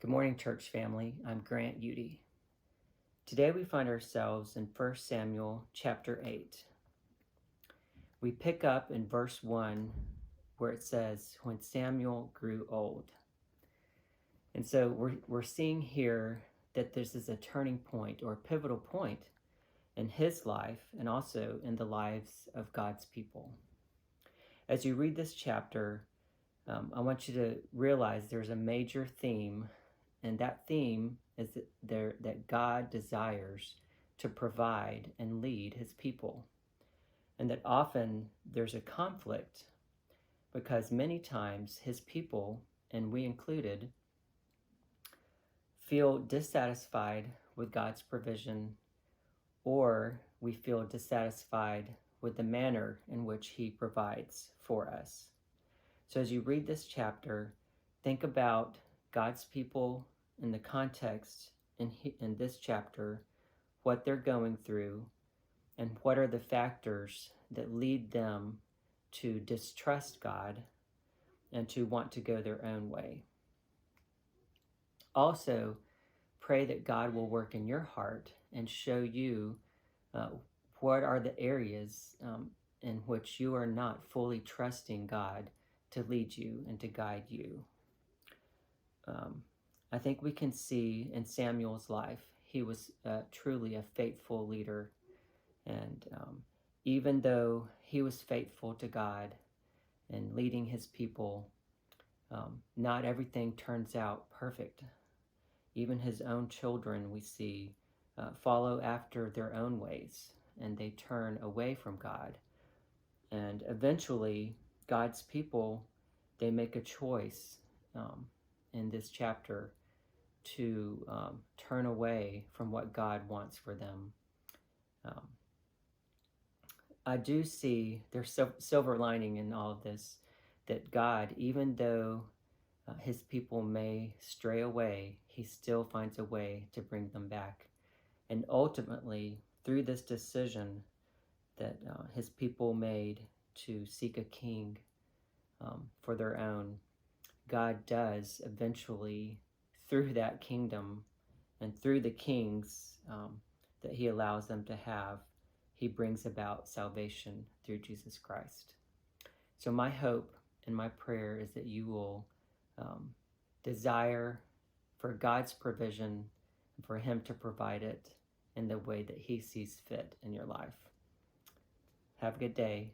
Good morning, church family. I'm Grant Eudy. Today we find ourselves in 1 Samuel chapter 8. We pick up in verse 1 where it says, when Samuel grew old. And so we're seeing here that this is a turning point or a pivotal point in his life and also in the lives of God's people. As you read this chapter, I want you to realize there's a major theme, and that theme is that God desires to provide and lead his people, and that often there's a conflict because many times his people, and we included, feel dissatisfied with God's provision, or we feel dissatisfied with the manner in which he provides for us. So as you read this chapter, think about God's people in the context in this chapter, what they're going through, and what are the factors that lead them to distrust God and to want to go their own way. Also, pray that God will work in your heart and show you what are the areas in which you are not fully trusting God to lead you and to guide you. I think we can see in Samuel's life, he was truly a faithful leader. And even though he was faithful to God and leading his people, not everything turns out perfect. Even his own children, we see, follow after their own ways, and they turn away from God. And eventually, God's people, they make a choice in this chapter to turn away from what God wants for them. I do see there's silver lining in all of this, that God, even though his people may stray away, he still finds a way to bring them back. And ultimately, through this decision that his people made to seek a king for their own, God does eventually, through that kingdom and through the kings that he allows them to have, he brings about salvation through Jesus Christ. So my hope and my prayer is that you will desire for God's provision and for him to provide it in the way that he sees fit in your life. Have a good day.